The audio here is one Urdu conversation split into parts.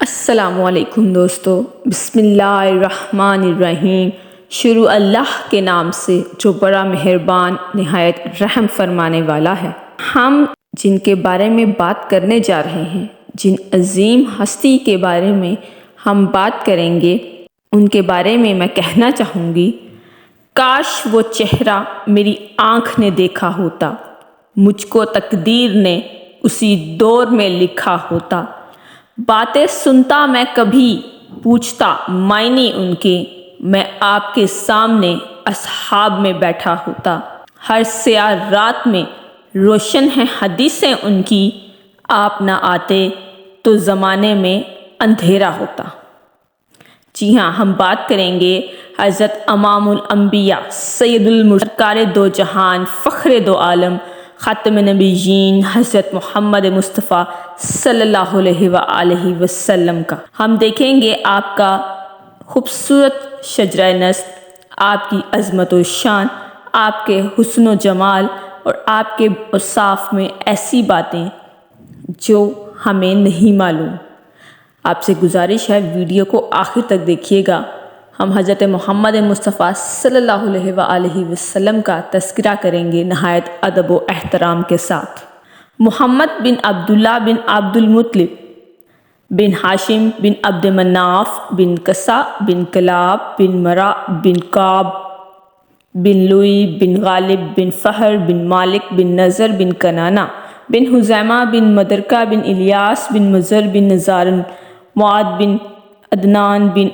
السلام علیکم دوستو، بسم اللہ الرحمن الرحیم۔ شروع اللہ کے نام سے جو بڑا مہربان نہایت رحم فرمانے والا ہے۔ ہم جن کے بارے میں بات کرنے جا رہے ہیں، جن عظیم ہستی کے بارے میں ہم بات کریں گے، ان کے بارے میں میں کہنا چاہوں گی، کاش وہ چہرہ میری آنکھ نے دیکھا ہوتا، مجھ کو تقدیر نے اسی دور میں لکھا ہوتا۔ باتیں سنتا میں کبھی پوچھتا معنی ان کے، میں آپ کے سامنے اصحاب میں بیٹھا ہوتا۔ ہر سیاہ رات میں روشن ہیں حدیثیں ان کی، آپ نہ آتے تو زمانے میں اندھیرا ہوتا۔ جی ہاں، ہم بات کریں گے حضرت امام الانبیاء سید سرکار دو جہان فخر دو عالم خاتم نبیین حضرت محمد مصطفیٰ صلی اللہ علیہ وآلہ وسلم کا۔ ہم دیکھیں گے آپ کا خوبصورت شجرہ نسب، آپ کی عظمت و شان، آپ کے حسن و جمال اور آپ کے اوصاف میں ایسی باتیں جو ہمیں نہیں معلوم۔ آپ سے گزارش ہے ویڈیو کو آخر تک دیکھیے گا۔ ہم حضرت محمد مصطفیٰ صلی اللہ علیہ وآلہ وسلم کا تذکرہ کریں گے نہایت ادب و احترام کے ساتھ۔ محمد بن عبداللہ بن عبد المطلب بن ہاشم بن عبد مناف بن قصا بن کلاب بن مرہ بن کعب بن لوئی بن غالب بن فہر بن مالک بن نضر بن کنانہ بن خزیمہ بن مدرکہ بن الیاس بن مضر بن نزار معاد بن عدنان بن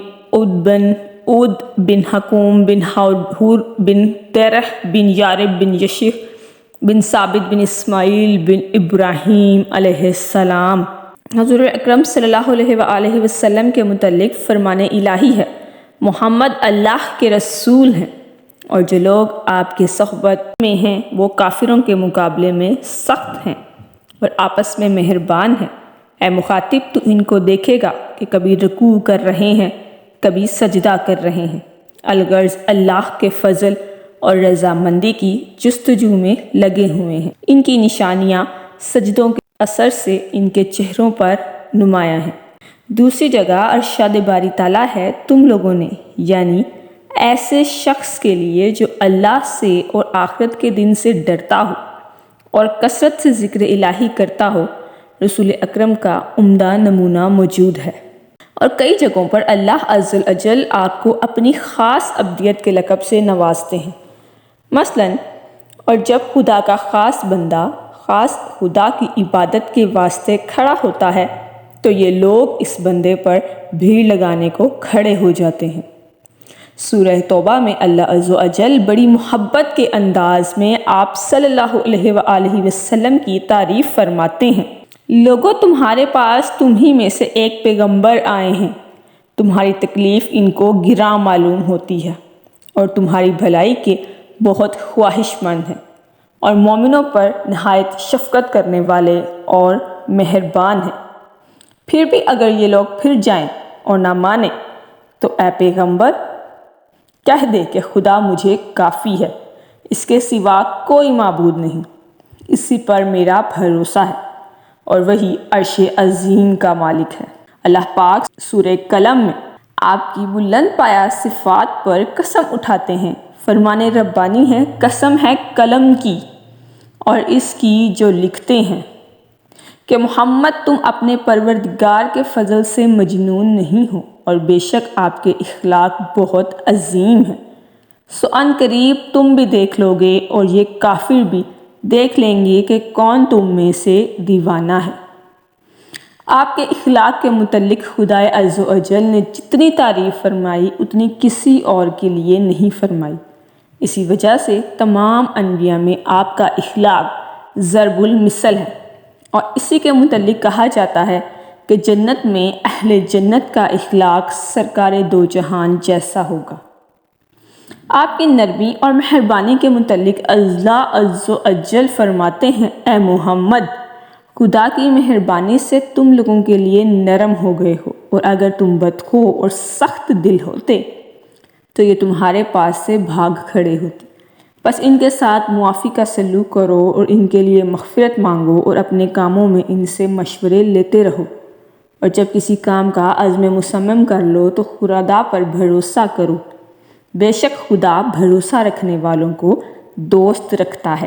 عود بن حکوم بن حور بن تیرح بن یارب بن یشیخ بن ثابت بن اسماعیل بن ابراہیم علیہ السلام۔ حضور اکرم صلی اللہ علیہ وآلہ وسلم کے متعلق فرمان الہی ہے، محمد اللہ کے رسول ہیں، اور جو لوگ آپ کی صحبت میں ہیں وہ کافروں کے مقابلے میں سخت ہیں اور آپس میں مہربان ہیں۔ اے مخاطب، تو ان کو دیکھے گا کہ کبھی رکوع کر رہے ہیں، کبھی سجدہ کر رہے ہیں، الغرض اللہ کے فضل اور رضامندی کی جستجو میں لگے ہوئے ہیں۔ ان کی نشانیاں سجدوں کے اثر سے ان کے چہروں پر نمایاں ہیں۔ دوسری جگہ ارشاد باری تعالیٰ ہے، تم لوگوں نے، یعنی ایسے شخص کے لیے جو اللہ سے اور آخرت کے دن سے ڈرتا ہو اور کثرت سے ذکر الہی کرتا ہو، رسول اکرم کا عمدہ نمونہ موجود ہے۔ اور کئی جگہوں پر اللہ عز و جل آپ کو اپنی خاص عبدیت کے لقب سے نوازتے ہیں۔ مثلاً، اور جب خدا کا خاص بندہ خاص خدا کی عبادت کے واسطے کھڑا ہوتا ہے تو یہ لوگ اس بندے پر بھیڑ لگانے کو کھڑے ہو جاتے ہیں۔ سورہ توبہ میں اللہ عز و جل بڑی محبت کے انداز میں آپ صلی اللہ علیہ وآلہ وسلم کی تعریف فرماتے ہیں، لوگوں تمہارے پاس تمہی میں سے ایک پیغمبر آئے ہیں، تمہاری تکلیف ان کو گراں معلوم ہوتی ہے اور تمہاری بھلائی کے بہت خواہش مند ہیں، اور مومنوں پر نہایت شفقت کرنے والے اور مہربان ہیں۔ پھر بھی اگر یہ لوگ پھر جائیں اور نہ مانیں تو اے پیغمبر کہہ دے کہ خدا مجھے کافی ہے، اس کے سوا کوئی معبود نہیں، اسی پر میرا بھروسہ ہے اور وہی عرش عظیم کا مالک ہے۔ اللہ پاک سورہ قلم میں آپ کی بلند پایہ صفات پر قسم اٹھاتے ہیں، فرمان ربانی ہے، قسم ہے قلم کی اور اس کی جو لکھتے ہیں، کہ محمد تم اپنے پروردگار کے فضل سے مجنون نہیں ہو، اور بے شک آپ کے اخلاق بہت عظیم ہیں۔ سو ان قریب تم بھی دیکھ لو گے اور یہ کافر بھی دیکھ لیں گے کہ کون تم میں سے دیوانہ ہے۔ آپ کے اخلاق کے متعلق خدائے عز و جل نے جتنی تعریف فرمائی اتنی کسی اور کے لیے نہیں فرمائی۔ اسی وجہ سے تمام انبیاء میں آپ کا اخلاق ضرب المثل ہے، اور اسی کے متعلق کہا جاتا ہے کہ جنت میں اہل جنت کا اخلاق سرکار دو جہان جیسا ہوگا۔ آپ کی نرمی اور مہربانی کے متعلق اللہ عز و جل فرماتے ہیں، اے محمد، خدا کی مہربانی سے تم لوگوں کے لیے نرم ہو گئے ہو، اور اگر تم بدخو اور سخت دل ہوتے تو یہ تمہارے پاس سے بھاگ کھڑے ہوتے۔ بس ان کے ساتھ معافی کا سلوک کرو اور ان کے لیے مغفرت مانگو اور اپنے کاموں میں ان سے مشورے لیتے رہو، اور جب کسی کام کا عزم مصمم کر لو تو خدا پر بھروسہ کرو، بے شک خدا بھروسہ رکھنے والوں کو دوست رکھتا ہے۔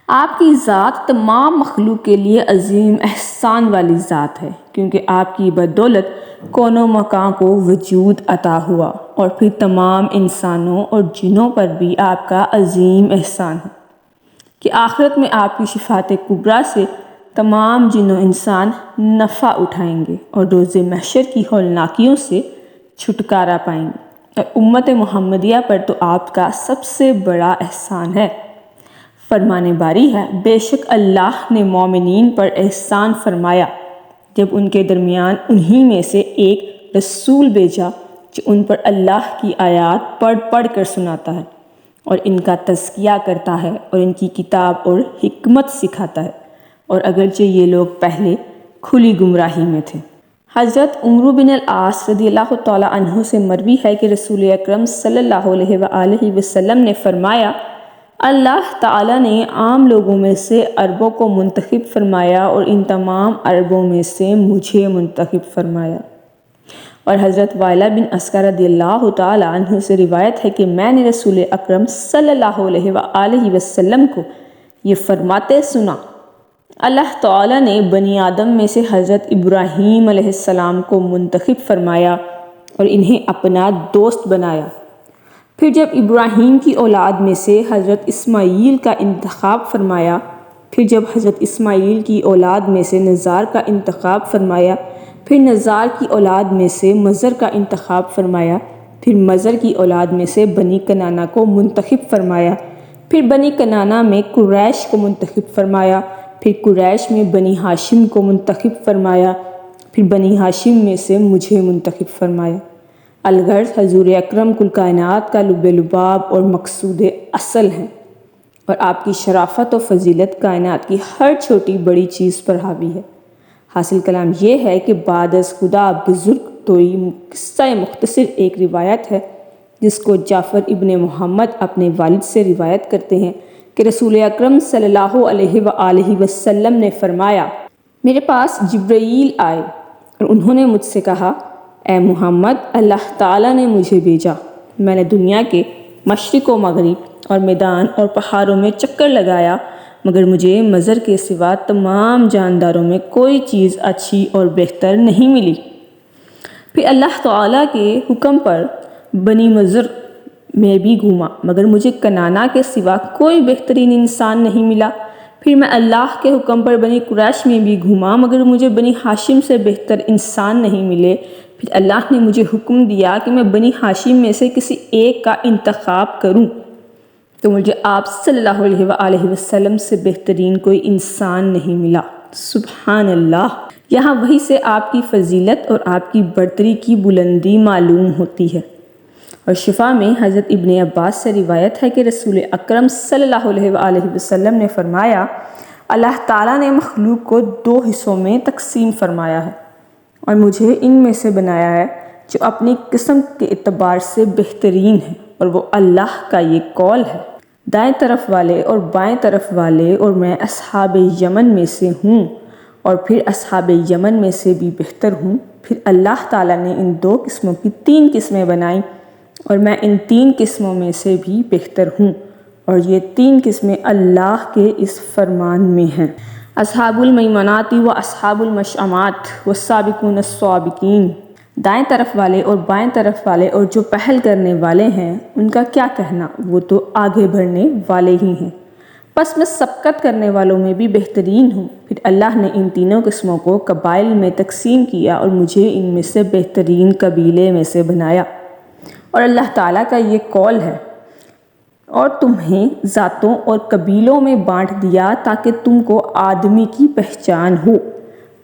آپ کی ذات تمام مخلوق کے لیے عظیم احسان والی ذات ہے، کیونکہ آپ کی بدولت کون و مکان کو وجود عطا ہوا، اور پھر تمام انسانوں اور جنوں پر بھی آپ کا عظیم احسان ہے کہ آخرت میں آپ کی شفاعت کبریٰ سے تمام جن و انسان نفع اٹھائیں گے اور روز محشر کی ہولناکیوں سے چھٹکارا پائیں گے، اور امت محمدیہ پر تو آپ کا سب سے بڑا احسان ہے۔ فرمانے باری ہے، بے شک اللہ نے مومنین پر احسان فرمایا جب ان کے درمیان انہی میں سے ایک رسول بھیجا جو ان پر اللہ کی آیات پڑھ پڑھ کر سناتا ہے اور ان کا تزکیہ کرتا ہے اور ان کی کتاب اور حکمت سکھاتا ہے، اور اگرچہ یہ لوگ پہلے کھلی گمراہی میں تھے۔ حضرت عمرو بن العاص رضی اللہ تعالیٰ عنہ سے مروی ہے کہ رسول اکرم صلی اللہ علیہ وآلہ وسلم نے فرمایا، اللہ تعالیٰ نے عام لوگوں میں سے عربوں کو منتخب فرمایا اور ان تمام عربوں میں سے مجھے منتخب فرمایا۔ اور حضرت وائلہ بن اسقر رضی اللہ تعالیٰ عنہ سے روایت ہے کہ میں نے رسول اکرم صلی اللہ علیہ وآلہ وسلم کو یہ فرماتے سنا، اللہ تعالیٰ نے بنی آدم میں سے حضرت ابراہیم علیہ السلام کو منتخب فرمایا اور انہیں اپنا دوست بنایا۔ پھر جب ابراہیم کی اولاد میں سے حضرت اسماعیل کا انتخاب فرمایا، پھر جب حضرت اسماعیل کی اولاد میں سے نزار کا انتخاب فرمایا، پھر نزار کی اولاد میں سے مضر کا انتخاب فرمایا، پھر مضر کی اولاد میں سے بنی کنانہ کو منتخب فرمایا، پھر بنی کنانہ میں قریش کو منتخب فرمایا، پھر قریش میں بنی ہاشم کو منتخب فرمایا، پھر بنی ہاشم میں سے مجھے منتخب فرمایا۔ الغرض حضور اکرم کل کائنات کا لب لباب اور مقصود اصل ہیں، اور آپ کی شرافت و فضیلت کائنات کی ہر چھوٹی بڑی چیز پر حاوی ہے۔ حاصل کلام یہ ہے کہ بعد از خدا بزرگ توئی قصہ مختصر ایک روایت ہے جس کو جعفر ابن محمد اپنے والد سے روایت کرتے ہیں کہ رسول اکرم صلی اللہ علیہ وآلہ وسلم نے فرمایا، میرے پاس جبرائیل آئے اور انہوں نے مجھ سے کہا، اے محمد، اللہ تعالیٰ نے مجھے بھیجا، میں نے دنیا کے مشرق و مغرب اور میدان اور پہاڑوں میں چکر لگایا، مگر مجھے مضر کے سوا تمام جانداروں میں کوئی چیز اچھی اور بہتر نہیں ملی۔ پھر اللہ تعالیٰ کے حکم پر بنی مضر میں بھی گھوما، مگر مجھے کنانہ کے سوا کوئی بہترین انسان نہیں ملا۔ پھر میں اللہ کے حکم پر بنی قریش میں بھی گھوما، مگر مجھے بنی ہاشم سے بہتر انسان نہیں ملے۔ پھر اللہ نے مجھے حکم دیا کہ میں بنی ہاشم میں سے کسی ایک کا انتخاب کروں، تو مجھے آپ صلی اللہ علیہ وآلہ وسلم سے بہترین کوئی انسان نہیں ملا۔ سبحان اللہ۔ یہاں وحی سے آپ کی فضیلت اور آپ کی برتری کی بلندی معلوم ہوتی ہے۔ اور شفا میں حضرت ابن عباس سے روایت ہے کہ رسول اکرم صلی اللہ علیہ وآلہ وسلم نے فرمایا، اللہ تعالیٰ نے مخلوق کو 2 حصوں میں تقسیم فرمایا ہے اور مجھے ان میں سے بنایا ہے جو اپنی قسم کے اعتبار سے بہترین ہے، اور وہ اللہ کا یہ قول ہے، دائیں طرف والے اور بائیں طرف والے، اور میں اصحاب یمن میں سے ہوں اور پھر اصحاب یمن میں سے بھی بہتر ہوں۔ پھر اللہ تعالیٰ نے ان 2 قسموں کی 3 قسمیں بنائیں اور میں ان 3 قسموں میں سے بھی بہتر ہوں، اور یہ 3 قسمیں اللہ کے اس فرمان میں ہیں، اصحاب المیمنات و اصحاب المشأمات والسابقون السابقین۔ دائیں طرف والے اور بائیں طرف والے اور جو پہل کرنے والے ہیں ان کا کیا کہنا، وہ تو آگے بڑھنے والے ہی ہیں، بس میں سبقت کرنے والوں میں بھی بہترین ہوں۔ پھر اللہ نے ان تینوں قسموں کو قبائل میں تقسیم کیا اور مجھے ان میں سے بہترین قبیلے میں سے بنایا، اور اللہ تعالیٰ کا یہ قول ہے، اور تمہیں ذاتوں اور قبیلوں میں بانٹ دیا تاکہ تم کو آدمی کی پہچان ہو،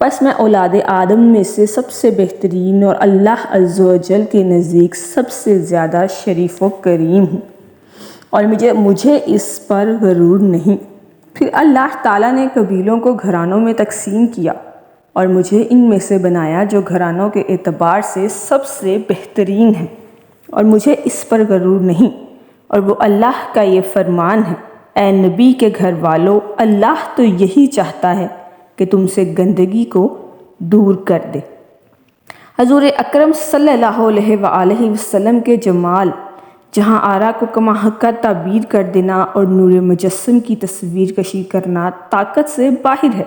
پس میں اولاد آدم میں سے سب سے بہترین اور اللہ عز و جل کے نزدیک سب سے زیادہ شریف و کریم ہوں، اور مجھے اس پر غرور نہیں۔ پھر اللہ تعالیٰ نے قبیلوں کو گھرانوں میں تقسیم کیا اور مجھے ان میں سے بنایا جو گھرانوں کے اعتبار سے سب سے بہترین ہیں، اور مجھے اس پر غرور نہیں، اور وہ اللہ کا یہ فرمان ہے، اے نبی کے گھر والو، اللہ تو یہی چاہتا ہے کہ تم سے گندگی کو دور کر دے۔ حضور اکرم صلی اللہ علیہ وآلہ وسلم کے جمال جہاں آرا کو کما حقیقت تعبیر کر دینا اور نور مجسم کی تصویر کشی کرنا طاقت سے باہر ہے،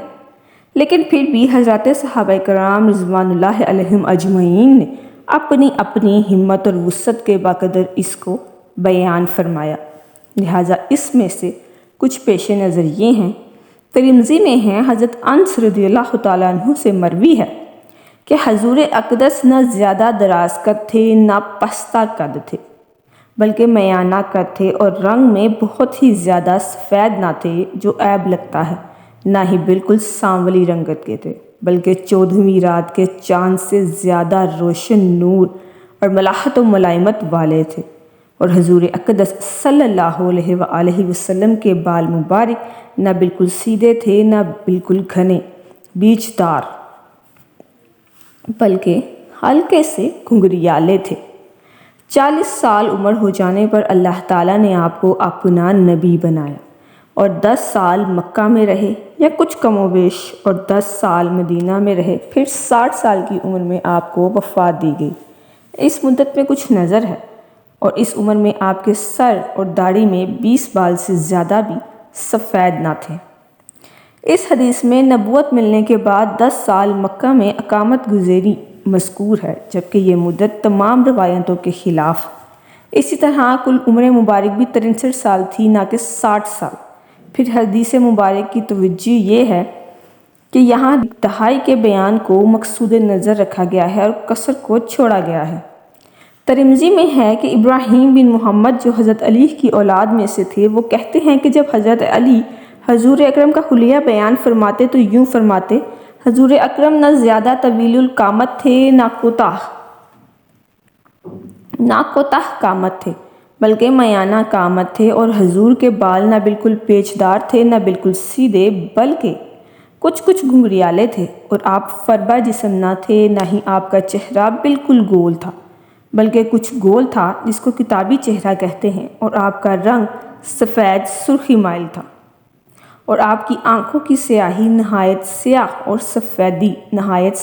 لیکن پھر بھی حضرات صحابہ کرام رضوان اللہ علیہم اجمعین نے اپنی اپنی ہمت اور وسعت کے بقدر اس کو بیان فرمایا۔ لہٰذا اس میں سے کچھ پیش نظر یہ ہیں۔ ترمذی میں ہیں، حضرت انس رضی اللہ تعالیٰ عنہ سے مروی ہے کہ حضور اقدس نہ زیادہ دراز قد تھے نہ پستہ قد تھے، بلکہ میانہ قد تھے، اور رنگ میں بہت ہی زیادہ سفید نہ تھے جو عیب لگتا ہے، نہ ہی بالکل سانولی رنگت کے تھے، بلکہ 14ویں رات کے چاند سے زیادہ روشن نور اور ملاحت و ملائمت والے تھے۔ اور حضور اقدس صلی اللہ علیہ وآلہ وسلم کے بال مبارک نہ بالکل سیدھے تھے نہ بالکل گھنے بیچ دار، بلکہ ہلکے سے گھنگریالے تھے۔ 40 سال عمر ہو جانے پر اللہ تعالیٰ نے آپ کو اپنا نبی بنایا اور 10 سال مکہ میں رہے یا کچھ کم و بیش، اور 10 سال مدینہ میں رہے، پھر 60 سال کی عمر میں آپ کو وفات دی گئی۔ اس مدت میں کچھ نظر ہے، اور اس عمر میں آپ کے سر اور داڑھی میں 20 بال سے زیادہ بھی سفید نہ تھے۔ اس حدیث میں نبوت ملنے کے بعد 10 سال مکہ میں اقامت گزاری مذکور ہے، جبکہ یہ مدت تمام روایتوں کے خلاف۔ اسی طرح کل عمر مبارک بھی 63 سال تھی، نہ کہ 60 سال۔ پھر حدیث مبارک کی توجہ یہ ہے کہ یہاں دہائی کے بیان کو مقصود نظر رکھا گیا ہے اور قصر کو چھوڑا گیا ہے۔ ترمذی میں ہے کہ ابراہیم بن محمد جو حضرت علی کی اولاد میں سے تھے، وہ کہتے ہیں کہ جب حضرت علی حضور اکرم کا حلیہ بیان فرماتے تو یوں فرماتے: حضور اکرم نہ زیادہ طویل القامت تھے نہ کوتاہ قامت تھے، بلکہ میانہ قامت تھے، اور حضور کے بال نہ بالکل پیچدار تھے نہ بالکل سیدھے، بلکہ کچھ گھنگریالے تھے، اور آپ فربا جسم نہ تھے، نہ ہی آپ کا چہرہ بالکل گول تھا، بلکہ کچھ گول تھا جس کو کتابی چہرہ کہتے ہیں، اور آپ کا رنگ سفید سرخی مائل تھا، اور آپ کی آنکھوں کی سیاہی نہایت سیاہ اور سفیدی نہایت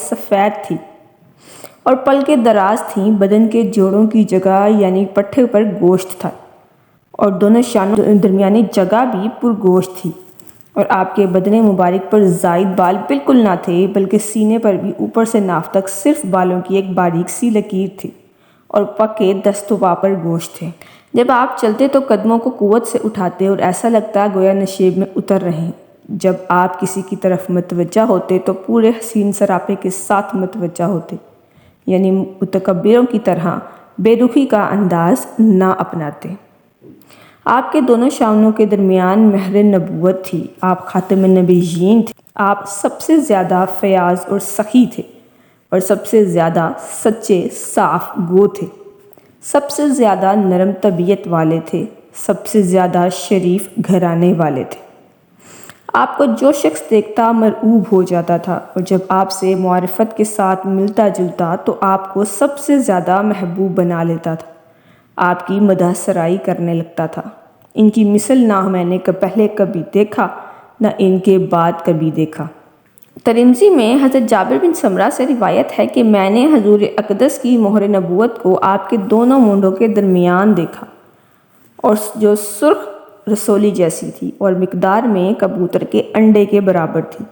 سفید تھی، اور پلکیں دراز تھیں۔ بدن کے جوڑوں کی جگہ یعنی پٹھے پر گوشت تھا، اور دونوں شانوں درمیانی جگہ بھی پرگوشت تھی، اور آپ کے بدن مبارک پر زائد بال بالکل نہ تھے، بلکہ سینے پر بھی اوپر سے ناف تک صرف بالوں کی ایک باریک سی لکیر تھی، اور پکے دست و پا پر گوشت تھے۔ جب آپ چلتے تو قدموں کو قوت سے اٹھاتے اور ایسا لگتا گویا نشیب میں اتر رہے ہیں۔ جب آپ کسی کی طرف متوجہ ہوتے تو پورے حسین سراپے کے ساتھ متوجہ ہوتے، یعنی متکبروں کی طرح بے رخی کا انداز نہ اپناتے۔ آپ کے دونوں شانوں کے درمیان مہر نبوت تھی، آپ خاتم النبیین تھے۔ آپ سب سے زیادہ فیاض اور سخی تھے، اور سب سے زیادہ سچے صاف گو تھے، سب سے زیادہ نرم طبیعت والے تھے، سب سے زیادہ شریف گھرانے والے تھے۔ آپ کو جو شخص دیکھتا مرعوب ہو جاتا تھا، اور جب آپ سے معرفت کے ساتھ ملتا جلتا تو آپ کو سب سے زیادہ محبوب بنا لیتا تھا، آپ کی مدح سرائی کرنے لگتا تھا۔ ان کی مثل نہ میں نے پہلے کبھی دیکھا نہ ان کے بعد کبھی دیکھا۔ ترمذی میں حضرت جابر بن سمرہ سے روایت ہے کہ میں نے حضور اقدس کی مہر نبوت کو آپ کے دونوں مونڈوں کے درمیان دیکھا، اور جو سرخ رسولی جیسی تھی اور مقدار میں کبوتر کے انڈے کے برابر تھی۔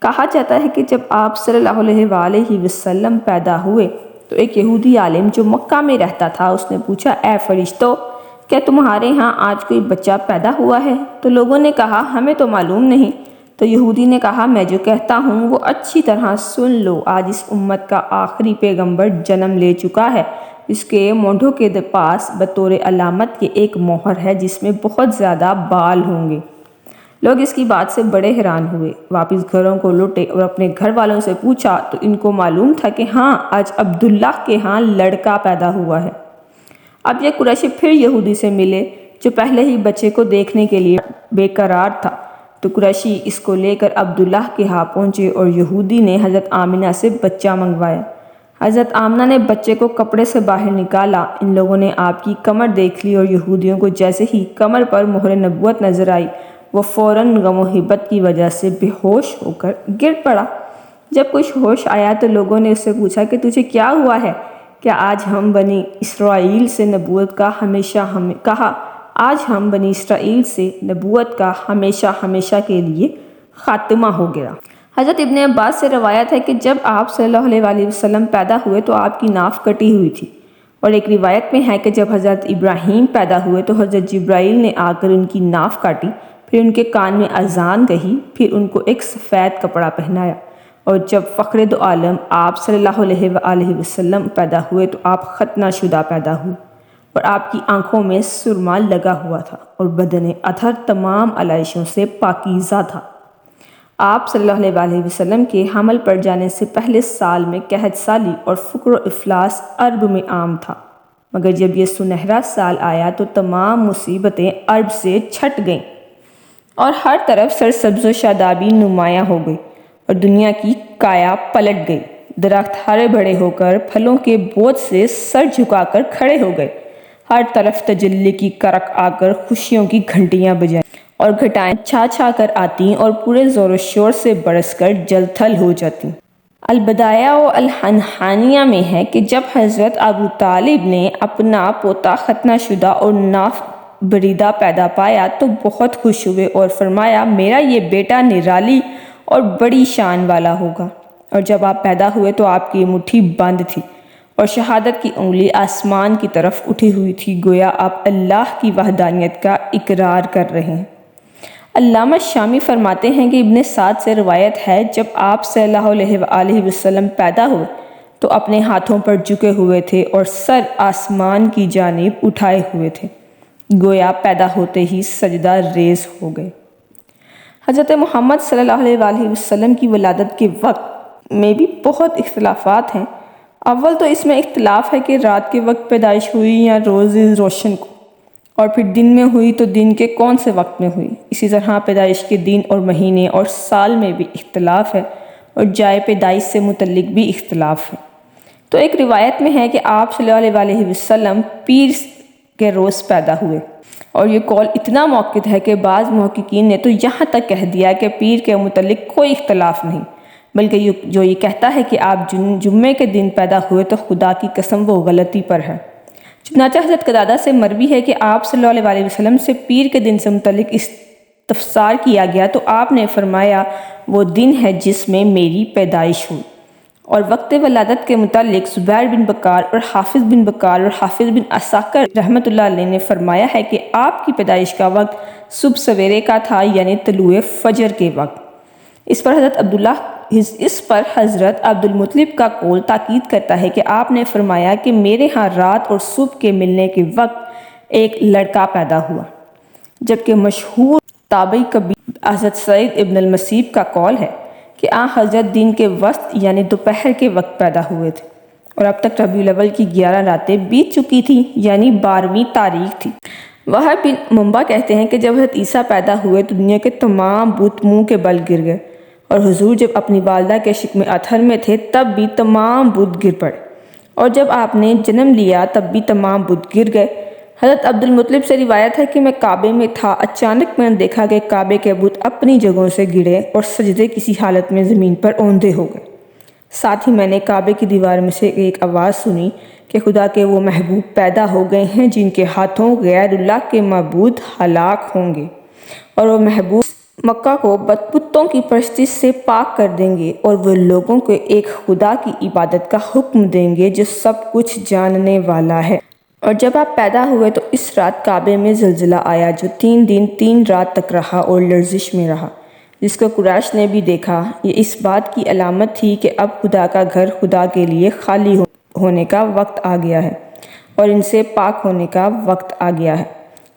کہا جاتا ہے کہ جب آپ صلی اللہ علیہ وآلہ وسلم پیدا ہوئے تو ایک یہودی عالم جو مکہ میں رہتا تھا، اس نے پوچھا: اے فرشتوں، کیا تمہارے ہاں آج کوئی بچہ پیدا ہوا ہے؟ تو لوگوں نے کہا: ہمیں تو معلوم نہیں۔ تو یہودی نے کہا: میں جو کہتا ہوں وہ اچھی طرح سن لو، آج اس امت کا آخری پیغمبر جنم لے چکا ہے، اس کے مونڈھوں کے پاس بطور علامت کے ایک مہر ہے جس میں بہت زیادہ بال ہوں گے۔ لوگ اس کی بات سے بڑے حیران ہوئے، واپس گھروں کو لوٹے اور اپنے گھر والوں سے پوچھا تو ان کو معلوم تھا کہ ہاں، آج عبداللہ کے ہاں لڑکا پیدا ہوا ہے۔ اب یہ قریشی پھر یہودی سے ملے جو پہلے ہی بچے کو دیکھنے کے لیے بے قرار تھا، تو قریشی اس کو لے کر عبداللہ کے ہاں پہنچے اور یہودی نے حضرت آمنہ سے بچہ منگوایا۔ حضرت آمنہ نے بچے کو کپڑے سے باہر نکالا، ان لوگوں نے آپ کی کمر دیکھ لی اور یہودیوں کو جیسے ہی کمر پر مہر نبوت نظر آئی، وہ فوراً غم و حبت کی وجہ سے بے ہوش ہو کر گر پڑا۔ جب کچھ ہوش آیا تو لوگوں نے اس سے پوچھا کہ تجھے کیا ہوا ہے؟ کیا آج ہم بنی اسرائیل سے نبوت کا ہمیشہ ہمیشہ کے لیے خاتمہ ہو گیا۔ حضرت ابن عباس سے روایت ہے کہ جب آپ صلی اللہ علیہ وسلم پیدا ہوئے تو آپ کی ناف کٹی ہوئی تھی، اور ایک روایت میں ہے کہ جب حضرت ابراہیم پیدا ہوئے تو حضرت جبرائیل نے آ کر ان کی ناف کاٹی، پھر ان کے کان میں اذان کہی، پھر ان کو ایک سفید کپڑا پہنایا، اور جب فخر دو عالم آپ صلی اللہ علیہ وآلہ وسلم پیدا ہوئے تو آپ ختنہ شدہ پیدا ہوئے، اور آپ کی آنکھوں میں سرما لگا ہوا تھا اور بدن اطہر تمام علائشوں سے پاکیزہ تھا۔ آپ صلی اللہ علیہ وآلہ وسلم کے حمل پر جانے سے پہلے سال میں قحط سالی اور فقر و افلاس عرب میں عام تھا، مگر جب یہ سنہرا سال آیا تو تمام مصیبتیں عرب سے چھٹ گئیں اور ہر طرف سرسبز و شادابی نمایاں ہو گئی اور دنیا کی کایا پلٹ گئی۔ درخت ہرے بھرے ہو کر پھلوں کے بوجھ سے سر جھکا کر کھڑے ہو گئے، ہر طرف تجلی کی کرک آ کر خوشیوں کی گھنٹیاں بجائیں اور گھٹائیں چھا چھا کر آتیں اور پورے زور و شور سے برس کر جل تھل ہو جاتیں۔ البدایہ و النہایہ میں ہے کہ جب حضرت ابو طالب نے اپنا پوتا ختنہ شدہ اور ناف بریدہ پیدا پایا تو بہت خوش ہوئے اور فرمایا میرا یہ بیٹا نرالی اور بڑی شان والا ہوگا۔ اور جب آپ پیدا ہوئے تو آپ کی مٹھی بند تھی اور شہادت کی انگلی آسمان کی طرف اٹھی ہوئی تھی، گویا آپ اللہ کی وحدانیت کا اقرار کر رہے ہیں۔ علامہ شامی فرماتے ہیں کہ ابن سعد سے روایت ہے جب آپ صلی اللہ علیہ وآلہ وسلم پیدا ہوئے تو اپنے ہاتھوں پر جھکے ہوئے تھے اور سر آسمان کی جانب اٹھائے ہوئے تھے، گویا پیدا ہوتے ہی سجدہ ریز ہو گئے۔ حضرت محمد صلی اللہ علیہ وآلہ وسلم کی ولادت کے وقت میں بھی بہت اختلافات ہیں۔ اول تو اس میں اختلاف ہے کہ رات کے وقت پیدائش ہوئی یا روز روشن کو، اور پھر دن میں ہوئی تو دن کے کون سے وقت میں ہوئی۔ اسی طرح پیدائش کے دن اور مہینے اور سال میں بھی اختلاف ہے اور جائے پیدائش سے متعلق بھی اختلاف ہے۔ تو ایک روایت میں ہے کہ آپ صلی اللہ علیہ وآلہ وسلم پیر کے روز پیدا ہوئے، اور یہ قول اتنا موقت ہے کہ بعض محققین نے تو یہاں تک کہہ دیا کہ پیر کے متعلق کوئی اختلاف نہیں، بلکہ جو یہ کہتا ہے کہ آپ جمعے کے دن پیدا ہوئے تو خدا کی قسم وہ غلطی پر ہے۔ چنانچہ حضرت قتادہ سے مروی ہے کہ آپ صلی اللہ علیہ وسلم سے پیر کے دن سے متعلق استفسار کیا گیا تو آپ نے فرمایا وہ دن ہے جس میں میری پیدائش ہوئی۔ اور وقت ولادت کے متعلق زبیر بن بکار اور حافظ بن بکار اور حافظ بن عساکر رحمۃ اللہ علیہ نے فرمایا ہے کہ آپ کی پیدائش کا وقت صبح سویرے کا تھا، یعنی طلوع فجر کے وقت۔ اس پر حضرت عبد المطلب کا قول تاکید کرتا ہے کہ آپ نے فرمایا کہ میرے ہاں رات اور صبح کے ملنے کے وقت ایک لڑکا پیدا ہوا، جبکہ مشہور تابعی کبیر حضرت سعید ابن المسیب کا قول ہے کہ حضرت دن کے وسط یعنی دوپہر کے وقت پیدا ہوئے تھے، اور اب تک ربیع الاول کی 11 راتیں بیت چکی تھیں، یعنی 12ویں تاریخ تھی۔ وہب بن منبع کہتے ہیں کہ جب حضرت عیسیٰ پیدا ہوئے تو دنیا کے تمام بت منہ کے بل گر گئے، اور حضور جب اپنی والدہ کے شکم اطہر میں تھے تب بھی تمام بت گر پڑے، اور جب آپ نے جنم لیا تب بھی تمام بت گر گئے۔ حضرت عبد المطلب سے روایت ہے کہ میں کعبے میں تھا، اچانک میں نے دیکھا کہ کعبے کے بت اپنی جگہوں سے گرے اور سجدے کسی حالت میں زمین پر اوندھے ہو گئے۔ ساتھ ہی میں نے کعبے کی دیوار میں سے ایک آواز سنی کہ خدا کے وہ محبوب پیدا ہو گئے ہیں جن کے ہاتھوں غیر اللہ کے معبود ہلاک ہوں گے، اور وہ محبوب مکہ کو بتوں کی پرستش سے پاک کر دیں گے، اور وہ لوگوں کو ایک خدا کی عبادت کا حکم دیں گے جو سب کچھ جاننے والا ہے۔ اور جب آپ پیدا ہوئے تو اس رات کعبے میں زلزلہ آیا جو 3 دن 3 رات تک رہا اور لرزش میں رہا، جس کو قریش نے بھی دیکھا۔ یہ اس بات کی علامت تھی کہ اب خدا کا گھر خدا کے لیے خالی ہونے کا وقت آ گیا ہے اور ان سے پاک ہونے کا وقت آ گیا ہے۔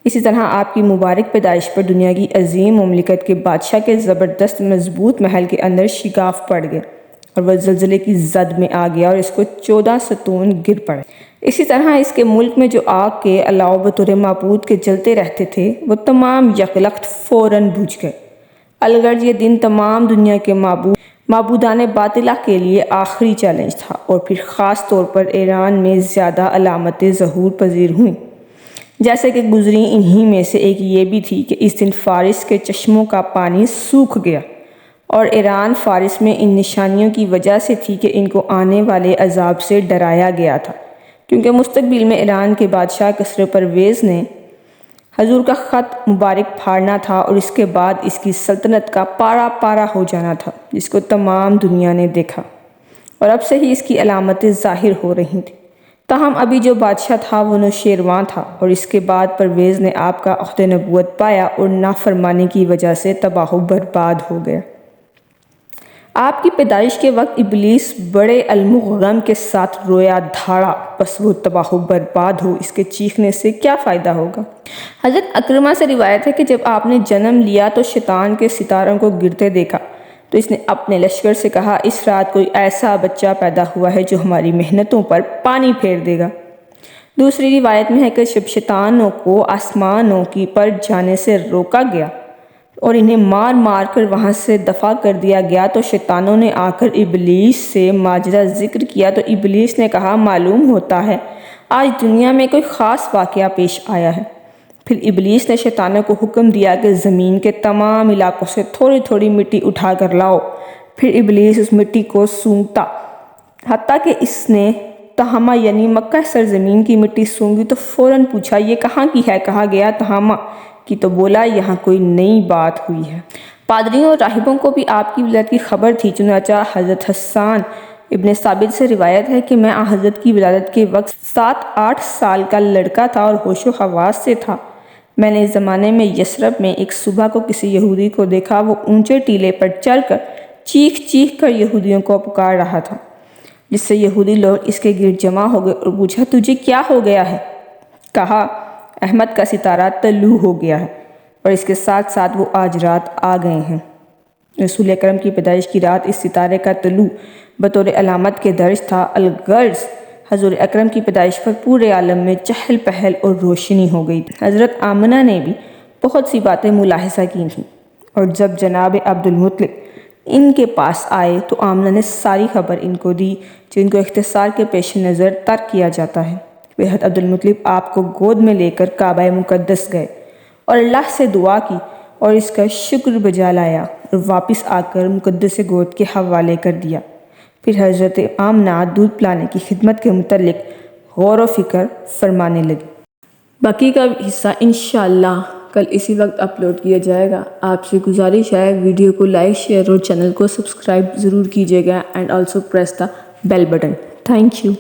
اسی طرح آپ کی مبارک پیدائش پر دنیا کی عظیم مملکت کے بادشاہ کے زبردست مضبوط محل کے اندر شگاف پڑ گئے اور وہ زلزلے کی زد میں آ گیا اور اس کو 14 ستون گر پڑے۔ اسی طرح اس کے ملک میں جو آگ کے الاؤ بطور معبود کے جلتے رہتے تھے وہ تمام یکلخت فوراً بجھ گئے۔ الغرض یہ دن تمام دنیا کے معبودان باطلہ کے لیے آخری چیلنج تھا، اور پھر خاص طور پر ایران میں زیادہ علامتیں ظہور پذیر ہوئیں، جیسے کہ گزری انہی میں سے ایک یہ بھی تھی کہ اس دن فارس کے چشموں کا پانی سوکھ گیا اور ایران فارس میں ان نشانیوں کی وجہ سے تھی کہ ان کو آنے والے عذاب سے ڈرایا گیا تھا، کیونکہ مستقبل میں ایران کے بادشاہ خسرو پرویز نے حضور کا خط مبارک پھاڑنا تھا اور اس کے بعد اس کی سلطنت کا پارا پارا ہو جانا تھا، جس کو تمام دنیا نے دیکھا اور اب سے ہی اس کی علامتیں ظاہر ہو رہی تھیں۔ تاہم ابھی جو بادشاہ تھا وہ نوشیروان تھا، اور اس کے بعد پرویز نے آپ کا عہد نبوت پایا اور نافرمانی کی وجہ سے تباہ و برباد ہو گیا۔ آپ کی پیدائش کے وقت ابلیس بڑے علم و غم کے ساتھ رویا دھاڑا، بس وہ تباہ و برباد ہو، اس کے چیخنے سے کیا فائدہ ہوگا۔ حضرت اکرمہ سے روایت ہے کہ جب آپ نے جنم لیا تو شیطان کے ستاروں کو گرتے دیکھا تو اس نے اپنے لشکر سے کہا، اس رات کوئی ایسا بچہ پیدا ہوا ہے جو ہماری محنتوں پر پانی پھیر دے گا۔ دوسری روایت میں ہے کہ جب شیطانوں کو آسمانوں کی پر جانے سے روکا گیا اور انہیں مار مار کر وہاں سے دفع کر دیا گیا تو شیطانوں نے آ کر ابلیس سے ماجرا ذکر کیا تو ابلیس نے کہا، معلوم ہوتا ہے آج دنیا میں کوئی خاص واقعہ پیش آیا ہے۔ پھر ابلیس نے شیطانوں کو حکم دیا کہ زمین کے تمام علاقوں سے تھوڑی تھوڑی مٹی اٹھا کر لاؤ۔ پھر ابلیس اس مٹی کو سونگھتا، حتیٰ کہ اس نے تہامہ یعنی مکہ سرزمین کی مٹی سونگھی تو فوراً پوچھا، یہ کہاں کی ہے؟ کہا گیا تہامہ کی، تو بولا یہاں کوئی نئی بات ہوئی ہے۔ پادریوں اور راہبوں کو بھی آپ کی ولادت کی خبر تھی، چنانچہ حضرت حسان ابن ثابت سے روایت ہے کہ میں حضرت کی ولادت کے وقت 7-8 سال کا لڑکا تھا اور ہوش و حواس سے تھا۔ میں نے اس زمانے میں یثرب میں ایک صبح کو کسی یہودی کو دیکھا، وہ اونچے ٹیلے پر چڑھ کر چیخ چیخ کر یہودیوں کو پکار رہا تھا، جس سے یہودی لوگ اس کے گرد جمع ہو گئے اور پوچھا، تجھے کیا ہو گیا ہے؟ کہا، احمد کا ستارہ طلوع ہو گیا ہے اور اس کے ساتھ ساتھ وہ آج رات آ گئے ہیں۔ رسول اکرم کی پیدائش کی رات اس ستارے کا طلوع بطور علامت کے درج تھا۔ الغرض حضور اکرم کی پیدائش پر پورے عالم میں چہل پہل اور روشنی ہو گئی تھی۔ حضرت آمنہ نے بھی بہت سی باتیں ملاحظہ کی تھیں، اور جب جناب عبد المطلب ان کے پاس آئے تو آمنہ نے ساری خبر ان کو دی، جن کو اختصار کے پیش نظر ترک کیا جاتا ہے۔ بہت عبد المطلب آپ کو گود میں لے کر کعبہ مقدس گئے اور اللہ سے دعا کی اور اس کا شکر بجا لایا اور واپس آ کر مقدس گود کے حوالے کر دیا۔ پھر حضرت آمنہ دودھ پلانے کی خدمت کے متعلق غور و فکر فرمانے لگی۔ باقی کا حصہ انشاءاللہ کل اسی وقت اپلوڈ کیا جائے گا۔ آپ سے گزارش ہے ویڈیو کو لائک، شیئر اور چینل کو سبسکرائب ضرور کیجیے گا، and also press the bell button. Thank you.